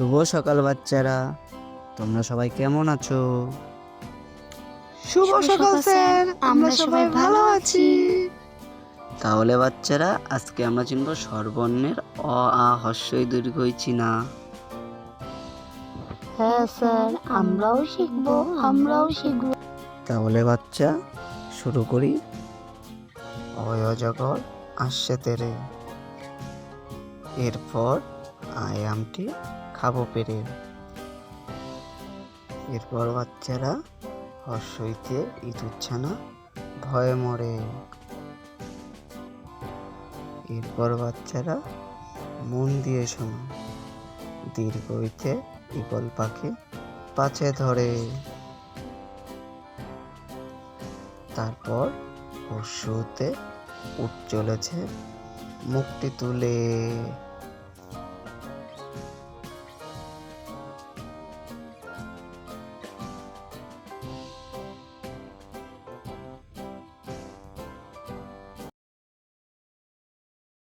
শুভ সকাল বাচ্চারা, তোমরা সবাই কেমন আছো? শুভ সকাল স্যার, আমরা সবাই ভালো আছি। তাহলে বাচ্চারা, আজকে আমরা চিনব স্বরবর্ণের অ আ হ্রস্বই দীর্ঘই চিহ্ন। হ্যাঁ স্যার, আমরাও শিখব। তাহলে বাচ্চা শুরু করি। অজগর আসছে তেরে, এরপর আয়ামটি খাবো পেরে। এরপর বাচ্চারা হর্ষইতে ইঁদুরছানা ভয়ে মরে। এরপর বাচ্চারা মন দিয়ে শোনো, দীর্ঘইতে ঈগল পাখি পাছে ধরে। তারপর হর্ষতে উঠ চলেছে মুখটি তুলে।